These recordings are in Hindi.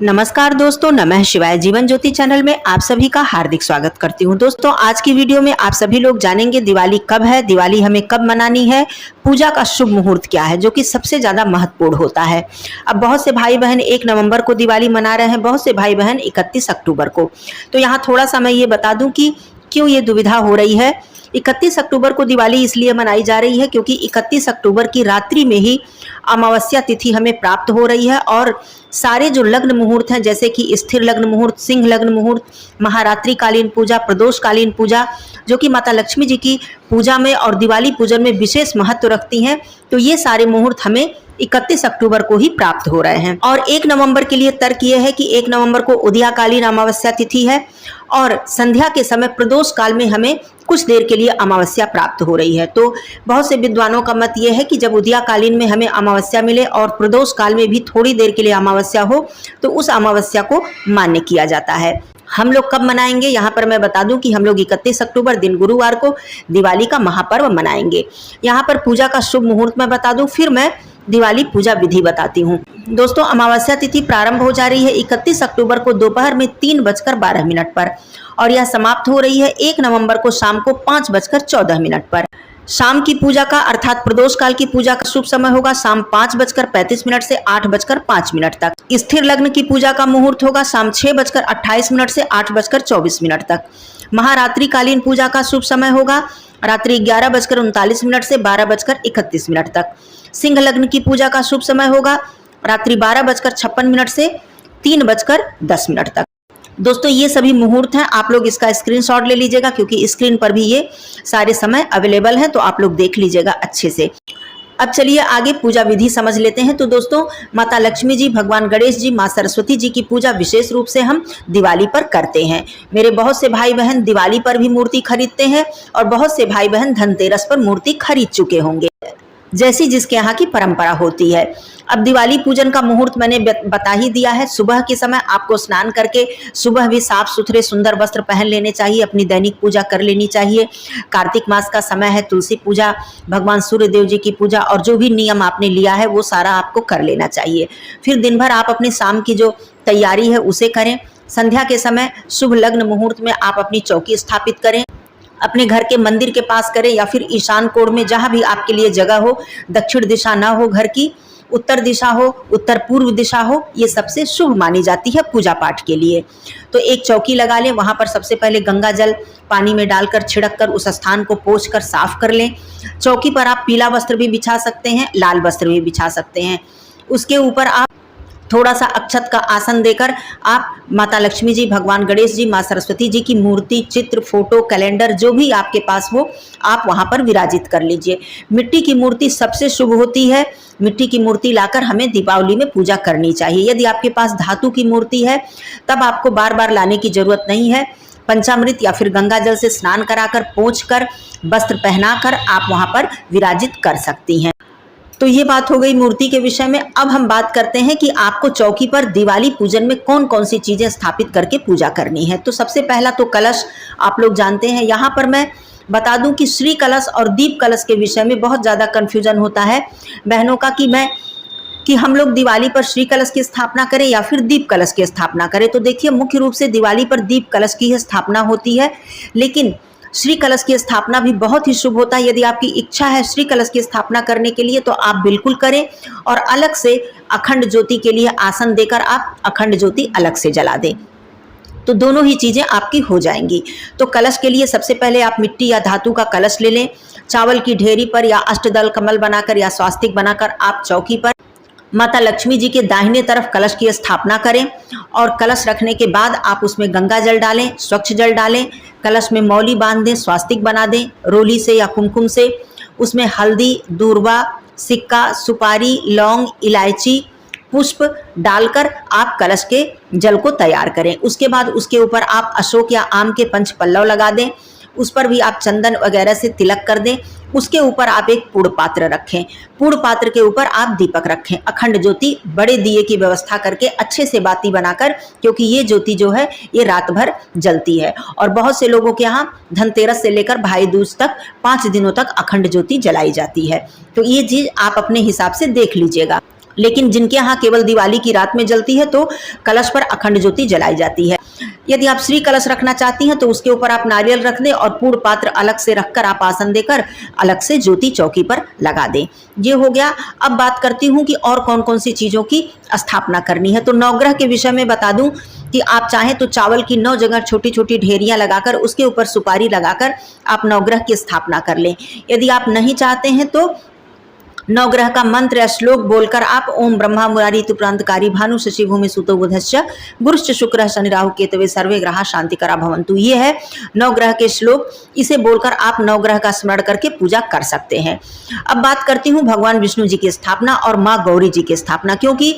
नमस्कार दोस्तों, नमः शिवाय। जीवन ज्योति चैनल में आप सभी का हार्दिक स्वागत करती हूँ। दोस्तों, आज की वीडियो में आप सभी लोग जानेंगे दिवाली कब है, दिवाली हमें कब मनानी है, पूजा का शुभ मुहूर्त क्या है, जो कि सबसे ज्यादा महत्वपूर्ण होता है। अब बहुत से भाई बहन 1 नवंबर को दिवाली मना रहे हैं, बहुत से भाई बहन 31 अक्टूबर को। तो यहाँ थोड़ा सा मैं ये बता दूं कि क्यों ये दुविधा हो रही है। 31 अक्टूबर को दिवाली इसलिए मनाई जा रही है क्योंकि 31 अक्टूबर की रात्रि में ही अमावस्या तिथि हमें प्राप्त हो रही है और सारे जो लग्न मुहूर्त हैं, जैसे कि स्थिर लग्न मुहूर्त, सिंह लग्न मुहूर्त, महारात्रि कालीन पूजा, प्रदोष कालीन पूजा, जो कि माता लक्ष्मी जी की पूजा में और दिवाली पूजन में विशेष महत्व रखती हैं, तो ये सारे मुहूर्त हमें 31 अक्टूबर को ही प्राप्त हो रहे हैं। और 1 नवंबर के लिए तर्क ये है कि 1 नवंबर को उदयाकालीन अमावस्या तिथि है और संध्या के समय प्रदोष काल में हमें कुछ देर के लिए अमावस्या प्राप्त हो रही है। तो बहुत से विद्वानों का मत यह है कि जब उदयाकालीन में हमें अमावस्या मिले और प्रदोष काल में भी थोड़ी देर के लिए अमावस्या हो, तो उस अमावस्या को मान्य किया जाता है। हम लोग कब मनाएंगे, यहाँ पर मैं बता दूं कि हम लोग 31 अक्टूबर दिन गुरुवार को दिवाली का महापर्व मनाएंगे। यहाँ पर पूजा का शुभ मुहूर्त मैं बता दूं, फिर मैं दिवाली पूजा विधि बताती हूँ। दोस्तों, अमावस्या तिथि प्रारंभ हो जा रही है 31 अक्टूबर को दोपहर में 3:12 पर और यह समाप्त हो रही है 1 नवंबर को शाम को 5:14 पर। शाम की पूजा का अर्थात प्रदोष काल की पूजा का शुभ समय होगा शाम 5:35 से 8:05 तक। स्थिर लग्न की पूजा का मुहूर्त होगा शाम 6:28 से 8:24 तक। महारात्रि कालीन पूजा का शुभ समय होगा रात्रि 11:39 से 12:31 तक। सिंह लग्न की पूजा का शुभ समय होगा रात्रि 12:56 से 3:10 तक। दोस्तों, ये सभी मुहूर्त हैं, आप लोग इसका स्क्रीनशॉट ले लीजिएगा क्योंकि स्क्रीन पर भी ये सारे समय अवेलेबल हैं, तो आप लोग देख लीजिएगा अच्छे से। अब चलिए आगे पूजा विधि समझ लेते हैं। तो दोस्तों, माता लक्ष्मी जी, भगवान गणेश जी, माँ सरस्वती जी की पूजा विशेष रूप से हम दिवाली पर करते हैं। मेरे बहुत से भाई बहन दिवाली पर भी मूर्ति खरीदते हैं और बहुत से भाई बहन धनतेरस पर मूर्ति खरीद चुके होंगे, जैसी जिसके यहाँ की परंपरा होती है। अब दिवाली पूजन का मुहूर्त मैंने बता ही दिया है। सुबह के समय आपको स्नान करके सुबह भी साफ सुथरे सुंदर वस्त्र पहन लेने चाहिए, अपनी दैनिक पूजा कर लेनी चाहिए। कार्तिक मास का समय है, तुलसी पूजा, भगवान सूर्य देव जी की पूजा और जो भी नियम आपने लिया है वो सारा आपको कर लेना चाहिए। फिर दिन भर आप अपनी शाम की जो तैयारी है उसे करें। संध्या के समय शुभ लग्न मुहूर्त में आप अपनी चौकी स्थापित करें, अपने घर के मंदिर के पास करें या फिर ईशान कोण में, जहां भी आपके लिए जगह हो। दक्षिण दिशा ना हो घर की, उत्तर दिशा हो, उत्तर पूर्व दिशा हो, ये सबसे शुभ मानी जाती है पूजा पाठ के लिए। तो एक चौकी लगा लें, वहां पर सबसे पहले गंगा जल पानी में डालकर छिड़क कर उस स्थान को पोंछ कर साफ कर लें। चौकी पर आप पीला वस्त्र भी बिछा सकते हैं, लाल वस्त्र भी बिछा सकते हैं। उसके ऊपर आप थोड़ा सा अक्षत का आसन देकर आप माता लक्ष्मी जी, भगवान गणेश जी, माँ सरस्वती जी की मूर्ति, चित्र, फोटो, कैलेंडर जो भी आपके पास हो आप वहां पर विराजित कर लीजिए। मिट्टी की मूर्ति सबसे शुभ होती है। मिट्टी की मूर्ति लाकर हमें दीपावली में पूजा करनी चाहिए। यदि आपके पास धातु की मूर्ति है तब आपको बार बार लाने की जरूरत नहीं है। पंचामृत या फिर गंगा जल से स्नान कराकर, पोंछ कर, वस्त्र पहनाकर आप वहां पर विराजित कर सकती हैं। तो ये बात हो गई मूर्ति के विषय में। अब हम बात करते हैं कि आपको चौकी पर दिवाली पूजन में कौन कौन सी चीजें स्थापित करके पूजा करनी है। तो सबसे पहला तो कलश, आप लोग जानते हैं। यहाँ पर मैं बता दूं कि श्री कलश और दीप कलश के विषय में बहुत ज़्यादा कन्फ्यूजन होता है बहनों का कि हम लोग दिवाली पर श्री कलश की स्थापना करें या फिर दीप कलश की स्थापना करें। तो देखिए, मुख्य रूप से दिवाली पर दीप कलश की ही स्थापना होती है, लेकिन श्री कलश की स्थापना भी बहुत ही शुभ होता है। यदि आपकी इच्छा है श्री कलश की स्थापना करने के लिए तो आप बिल्कुल करें और अलग से अखंड ज्योति के लिए आसन देकर आप अखंड ज्योति अलग से जला दें, तो दोनों ही चीजें आपकी हो जाएंगी। तो कलश के लिए सबसे पहले आप मिट्टी या धातु का कलश ले लें। चावल की ढेरी पर या अष्टदल कमल बनाकर या स्वास्तिक बनाकर आप चौकी पर माता लक्ष्मी जी के दाहिने तरफ कलश की स्थापना करें और कलश रखने के बाद आप उसमें गंगा जल डालें, स्वच्छ जल डालें। कलश में मौली बांध दें, स्वास्तिक बना दें रोली से या कुमकुम से। उसमें हल्दी, दूर्वा, सिक्का, सुपारी, लौंग, इलायची, पुष्प डालकर आप कलश के जल को तैयार करें। उसके बाद उसके ऊपर आप अशोक या आम के पंच पल्लव लगा दें। उस पर भी आप चंदन वगैरह से तिलक कर दें। उसके ऊपर आप एक पूर्ण पात्र रखें। पूर्ण पात्र के ऊपर आप दीपक रखें। अखंड ज्योति बड़े दिए की व्यवस्था करके अच्छे से बाती बनाकर, क्योंकि ये ज्योति जो है ये रात भर जलती है और बहुत से लोगों के यहाँ धनतेरस से लेकर भाई दूज तक 5 दिनों तक अखंड ज्योति जलाई जाती है। तो ये चीज आप अपने हिसाब से देख लीजिएगा। लेकिन जिनके यहाँ केवल दिवाली की रात में जलती है तो कलश पर अखंड ज्योति जलाई जाती है। यदि आप श्री कलश रखना चाहती हैं तो उसके ऊपर आप नारियल रख दें और पूर्ण पात्र अलग से रखकर आप आसन देकर अलग से ज्योति चौकी पर लगा दें। ये हो गया। अब बात करती हूँ कि और कौन कौन सी चीज़ों की स्थापना करनी है। तो नवग्रह के विषय में बता दूं कि आप चाहें तो चावल की 9 जगह छोटी छोटी ढेरियां लगाकर उसके ऊपर सुपारी लगाकर आप नवग्रह की स्थापना कर लें। यदि आप नहीं चाहते हैं तो नवग्रह का मंत्र या श्लोक बोलकर आप ओम ब्रह्मा मुरारी तुप्रांतकारी भानु शशि भूमि सुतो बुधश्च गुरुश्च शुक्र शनि राहु केतवे सर्वे ग्रहा शांतिकरा भवन्तु, ये है नवग्रह के श्लोक। इसे बोलकर आप नवग्रह का स्मरण करके पूजा कर सकते हैं। अब बात करती हूँ भगवान विष्णु जी की स्थापना और माँ गौरी जी की स्थापना, क्योंकि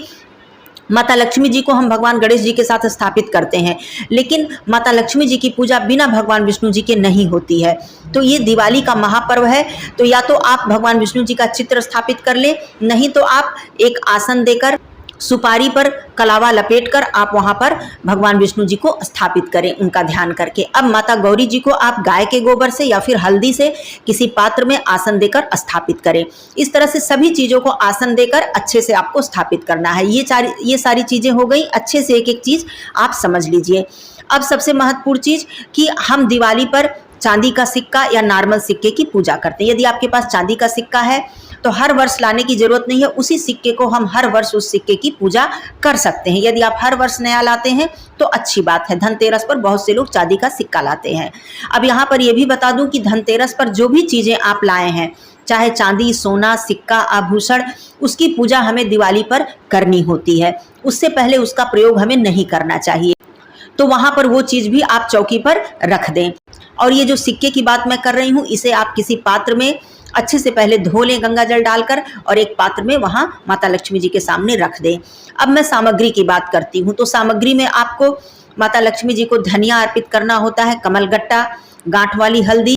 माता लक्ष्मी जी को हम भगवान गणेश जी के साथ स्थापित करते हैं, लेकिन माता लक्ष्मी जी की पूजा बिना भगवान विष्णु जी के नहीं होती है। तो ये दिवाली का महापर्व है, तो या तो आप भगवान विष्णु जी का चित्र स्थापित कर लें, नहीं तो आप एक आसन देकर सुपारी पर कलावा लपेटकर आप वहां पर भगवान विष्णु जी को स्थापित करें उनका ध्यान करके। अब माता गौरी जी को आप गाय के गोबर से या फिर हल्दी से किसी पात्र में आसन देकर स्थापित करें। इस तरह से सभी चीज़ों को आसन देकर अच्छे से आपको स्थापित करना है। ये सारी चीज़ें हो गई, अच्छे से एक एक चीज़ आप समझ लीजिए। अब सबसे महत्वपूर्ण चीज़ कि हम दिवाली पर चांदी का सिक्का या नॉर्मल सिक्के की पूजा करते हैं। यदि आपके पास चांदी का सिक्का है तो हर वर्ष लाने की जरूरत नहीं है, उसी सिक्के को हम हर वर्ष उस सिक्के की पूजा कर सकते हैं। यदि आप हर वर्ष नया लाते हैं तो अच्छी बात है। धनतेरस पर बहुत से लोग चांदी का सिक्का लाते हैं। अब यहाँ पर यह भी बता दूं कि धनतेरस पर जो भी चीज़ें आप लाए हैं, चाहे चांदी, सोना, सिक्का, आभूषण, उसकी पूजा हमें दिवाली पर करनी होती है। उससे पहले उसका प्रयोग हमें नहीं करना चाहिए। तो वहां पर वो चीज़ भी आप चौकी पर रख दें। और ये जो सिक्के की बात मैं कर रही हूँ, इसे आप किसी पात्र में अच्छे से पहले धो लें गंगा जल डालकर और एक पात्र में वहां माता लक्ष्मी जी के सामने रख दें। अब मैं सामग्री की बात करती हूँ। तो सामग्री में आपको माता लक्ष्मी जी को धनिया अर्पित करना होता है, कमलगट्टा, गांठ वाली हल्दी।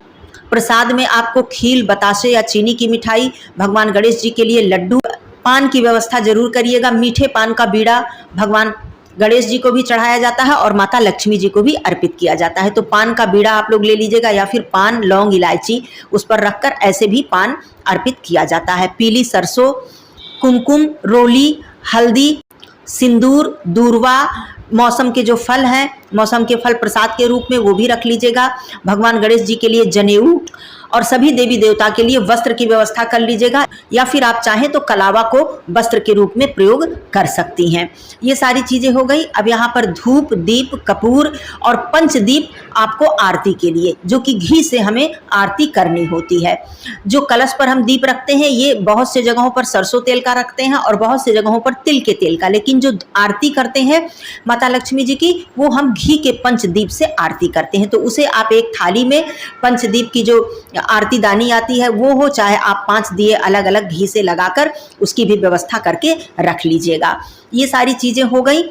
प्रसाद में आपको खील, बताशे या चीनी की मिठाई, भगवान गणेश जी के लिए लड्डू, पान की व्यवस्था जरूर करिएगा। मीठे पान का बीड़ा भगवान गणेश जी को भी चढ़ाया जाता है और माता लक्ष्मी जी को भी अर्पित किया जाता है। तो पान का बीड़ा आप लोग ले लीजिएगा या फिर पान, लौंग, इलायची उस पर रखकर ऐसे भी पान अर्पित किया जाता है। पीली सरसों, कुमकुम, रोली, हल्दी, सिंदूर, दूर्वा, मौसम के जो फल हैं, मौसम के फल प्रसाद के रूप में वो भी रख लीजिएगा। भगवान गणेश जी के लिए जनेऊ और सभी देवी देवता के लिए वस्त्र की व्यवस्था कर लीजिएगा, या फिर आप चाहें तो कलावा को वस्त्र के रूप में प्रयोग कर सकती हैं। ये सारी चीज़ें हो गई। अब यहाँ पर धूप, दीप, कपूर और पंचदीप आपको आरती के लिए, जो कि घी से हमें आरती करनी होती है। जो कलश पर हम दीप रखते हैं ये बहुत से जगहों पर सरसों तेल का रखते हैं और बहुत से जगहों पर तिल के तेल का, लेकिन जो आरती करते हैं माता लक्ष्मी जी की वो हम घी के पंचदीप से आरती करते हैं। तो उसे आप एक थाली में पंचदीप की जो आरती दानी आती है वो हो, चाहे आप 5 दिए अलग अलग घी से लगाकर उसकी भी व्यवस्था करके रख लीजिएगा। ये सारी चीजें हो गई।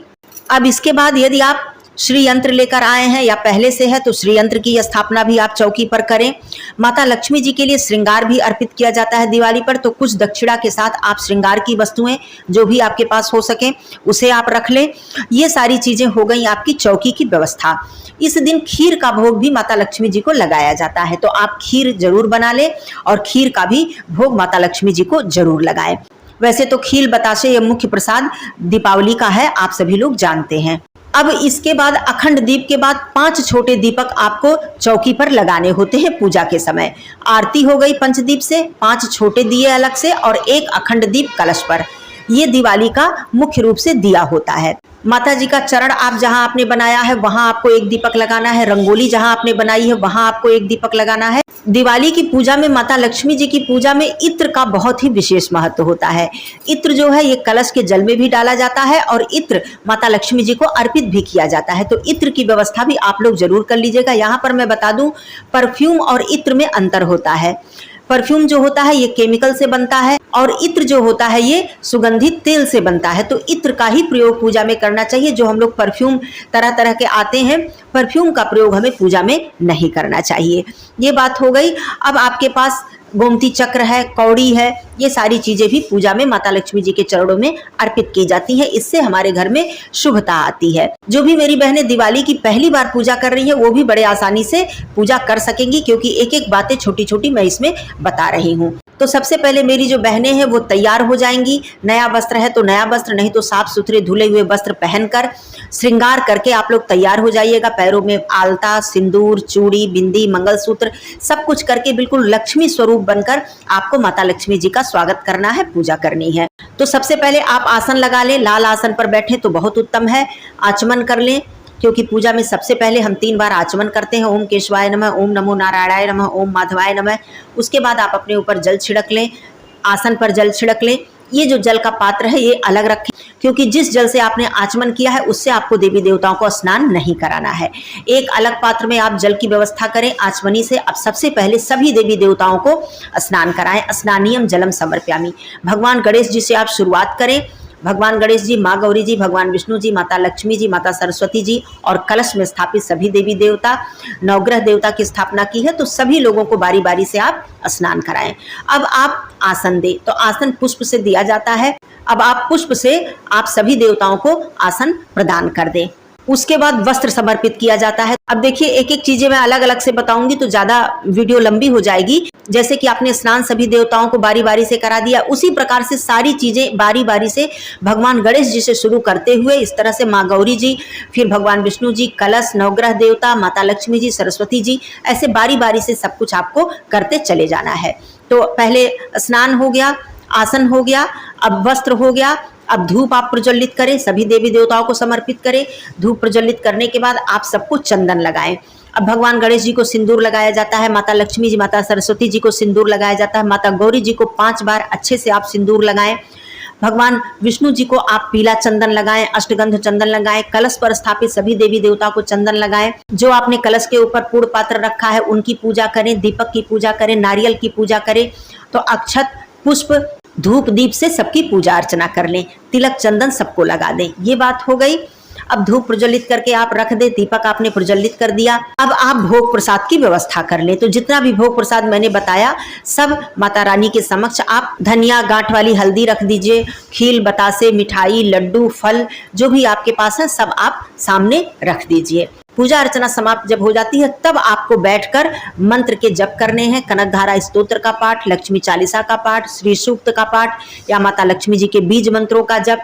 अब इसके बाद यदि आप श्री यंत्र लेकर आए हैं या पहले से है तो श्री यंत्र की स्थापना भी आप चौकी पर करें। माता लक्ष्मी जी के लिए श्रृंगार भी अर्पित किया जाता है दिवाली पर, तो कुछ दक्षिणा के साथ आप श्रृंगार की वस्तुएं जो भी आपके पास हो सके उसे आप रख लें। ये सारी चीजें हो गई आपकी चौकी की व्यवस्था। इस दिन खीर का भोग भी माता लक्ष्मी जी को लगाया जाता है, तो आप खीर जरूर बना लें और खीर का भी भोग माता लक्ष्मी जी को जरूर लगाएं। वैसे तो खीर, बताशे ये मुख्य प्रसाद दीपावली का है, आप सभी लोग जानते हैं। अब इसके बाद अखंड दीप के बाद 5 छोटे दीपक आपको चौकी पर लगाने होते हैं पूजा के समय। आरती हो गई पंचदीप से, 5 छोटे दिए अलग से और एक अखंड दीप कलश पर। ये दिवाली का मुख्य रूप से दिया होता है। माता जी का चरण आप जहां आपने बनाया है वहां आपको एक दीपक लगाना है। रंगोली जहां आपने बनाई है वहां आपको एक दीपक लगाना है। दिवाली की पूजा में, माता लक्ष्मी जी की पूजा में इत्र का बहुत ही विशेष महत्व होता है। इत्र जो है ये कलश के जल में भी डाला जाता है और इत्र माता लक्ष्मी जी को अर्पित भी किया जाता है। तो इत्र की व्यवस्था भी आप लोग जरूर कर लीजिएगा। यहाँ पर मैं बता दूं, परफ्यूम और इत्र में अंतर होता है। परफ्यूम जो होता है ये केमिकल से बनता है और इत्र जो होता है ये सुगंधित तेल से बनता है। तो इत्र का ही प्रयोग पूजा में करना चाहिए। जो हम लोग परफ्यूम तरह तरह के आते हैं, परफ्यूम का प्रयोग हमें पूजा में नहीं करना चाहिए। ये बात हो गई। अब आपके पास गोमती चक्र है, कौड़ी है, ये सारी चीजें भी पूजा में माता लक्ष्मी जी के चरणों में अर्पित की जाती हैं। इससे हमारे घर में शुभता आती है। जो भी मेरी बहनें दिवाली की पहली बार पूजा कर रही है वो भी बड़े आसानी से पूजा कर सकेंगी, क्योंकि एक एक बातें छोटी छोटी मैं इसमें बता रही हूँ। तो सबसे पहले मेरी जो बहनें हैं वो तैयार हो जाएंगी। नया वस्त्र है तो नया वस्त्र, नहीं तो साफ सुथरे धुले हुए वस्त्र पहनकर श्रृंगार करके आप लोग तैयार हो जाइएगा। पैरों में आलता, सिंदूर, चूड़ी, बिंदी, मंगलसूत्र सब कुछ करके बिल्कुल लक्ष्मी स्वरूप बनकर आपको माता लक्ष्मी जी का स्वागत करना है, पूजा करनी है। तो सबसे पहले आप आसन लगा लें। लाल आसन पर बैठे तो बहुत उत्तम है। आचमन कर लें, क्योंकि पूजा में सबसे पहले हम 3 बार आचमन करते हैं। ओम केशवाय नमः, ओम नमो नारायणाय नमः, ओम माधवाय नमः। उसके बाद आप अपने ऊपर जल छिड़क लें, आसन पर जल छिड़क लें। ये जो जल का पात्र है ये अलग रखें, क्योंकि जिस जल से आपने आचमन किया है उससे आपको देवी देवताओं को स्नान नहीं कराना है। एक अलग पात्र में आप जल की व्यवस्था करें आचमनी से। अब सबसे पहले सभी देवी देवताओं को स्नान कराएं। स्नानियम जलम समर्पयामि। भगवान गणेश जी से आप शुरुआत करें। भगवान गणेश जी, माँ गौरी जी, भगवान विष्णु जी, माता लक्ष्मी जी, माता सरस्वती जी और कलश में स्थापित सभी देवी देवता, नवग्रह देवता की स्थापना की है। तो सभी लोगों को बारी बारी से आप स्नान कराएं। अब आप आसन दें, तो आसन पुष्प से दिया जाता है। अब आप पुष्प से आप सभी देवताओं को आसन प्रदान कर दें। उसके बाद वस्त्र समर्पित किया जाता है। अब देखिए, एक एक चीजें मैं अलग अलग से बताऊंगी तो ज्यादा वीडियो लंबी हो जाएगी। जैसे कि आपने स्नान सभी देवताओं को बारी बारी से करा दिया, उसी प्रकार से सारी चीजें बारी बारी से भगवान गणेश जी से शुरू करते हुए इस तरह से माँ गौरी जी, फिर भगवान विष्णु जी, कलश, नवग्रह देवता, माता लक्ष्मी जी, सरस्वती जी, ऐसे बारी बारी से सब कुछ आपको करते चले जाना है। तो पहले स्नान हो गया, आसन हो गया, अब वस्त्र हो गया। अब धूप आप प्रज्वलित करें, सभी देवी देवताओं को समर्पित करें। धूप प्रज्वलित करने के बाद आप सबको चंदन लगाएं। अब भगवान गणेश जी को सिंदूर लगाया जाता है, माता लक्ष्मी जी, माता सरस्वती जी को सिंदूर लगाया जाता है, माता गौरी जी को 5 बार अच्छे से आप सिंदूर लगाएं। भगवान विष्णु जी को आप पीला चंदन लगाएं, अष्टगंध चंदन लगाएं। कलश पर स्थापित सभी देवी देवताओं को चंदन लगाएं। जो आपने कलश के ऊपर पूर्ण पात्र रखा है उनकी पूजा करें, दीपक की पूजा करें, नारियल की पूजा करें। तो अक्षत, पुष्प, धूप, दीप से सबकी पूजा अर्चना कर लें। तिलक, चंदन सबको लगा दें। ये बात हो गई। अब धूप प्रज्वलित करके आप रख दे, दीपक आपने प्रज्वलित कर दिया। अब आप भोग प्रसाद की व्यवस्था कर ले। तो जितना भी भोग प्रसाद मैंने बताया सब माता रानी के समक्ष आप धनिया, गांठ वाली हल्दी रख दीजिए, खील, बतासे, मिठाई, लड्डू, फल जो भी आपके पास है सब आप सामने रख दीजिए। पूजा अर्चना समाप्त जब हो जाती है तब आपको बैठकर मंत्र के जप करने हैं। कनकधारा स्तोत्र का पाठ, लक्ष्मी चालीसा का पाठ, श्री सूक्त का पाठ या माता लक्ष्मी जी के बीज मंत्रों का जप,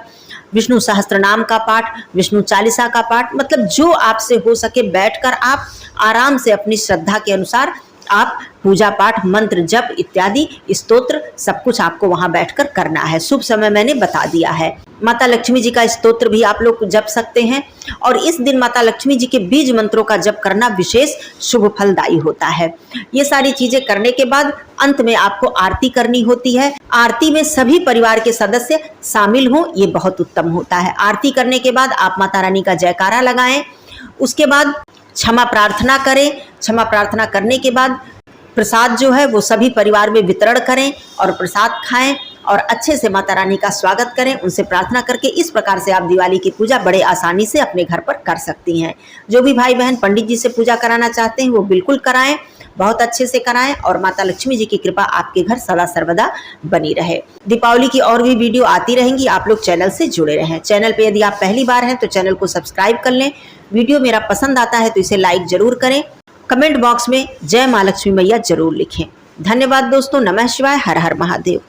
विष्णु सहस्त्रनाम का पाठ, विष्णु चालीसा का पाठ, मतलब जो आपसे हो सके बैठकर आप आराम से अपनी श्रद्धा के अनुसार आप पूजा पाठ, मंत्र जप इत्यादि स्तोत्र सब कुछ आपको वहां बैठकर करना है। शुभ समय मैंने बता दिया है। माता लक्ष्मी जी का स्तोत्र भी आप लोग जप सकते हैं और इस दिन माता लक्ष्मी जी के बीज मंत्रों का जप करना विशेष शुभ फलदायी होता है। ये सारी चीजें करने के बाद अंत में आपको आरती करनी होती है। आरती में सभी परिवार के सदस्य शामिल हों, ये बहुत उत्तम होता है। आरती करने के बाद आप माता रानी का जयकारा लगाएं। उसके बाद क्षमा प्रार्थना करें। क्षमा प्रार्थना करने के बाद प्रसाद जो है वो सभी परिवार में वितरण करें और प्रसाद खाएं और अच्छे से माता रानी का स्वागत करें। उनसे प्रार्थना करके इस प्रकार से आप दिवाली की पूजा बड़े आसानी से अपने घर पर कर सकती हैं। जो भी भाई बहन पंडित जी से पूजा कराना चाहते हैं वो बिल्कुल कराएं, बहुत अच्छे से कराएं और माता लक्ष्मी जी की कृपा आपके घर सदा सर्वदा बनी रहे। दीपावली की और भी वीडियो आती रहेंगी, आप लोग चैनल से जुड़े रहें। चैनल पे यदि आप पहली बार हैं तो चैनल को सब्सक्राइब कर लें। वीडियो मेरा पसंद आता है तो इसे लाइक जरूर करें। कमेंट बॉक्स में जय माँ लक्ष्मी मैया जरूर लिखें। धन्यवाद दोस्तों। नमः शिवाय। हर हर महादेव।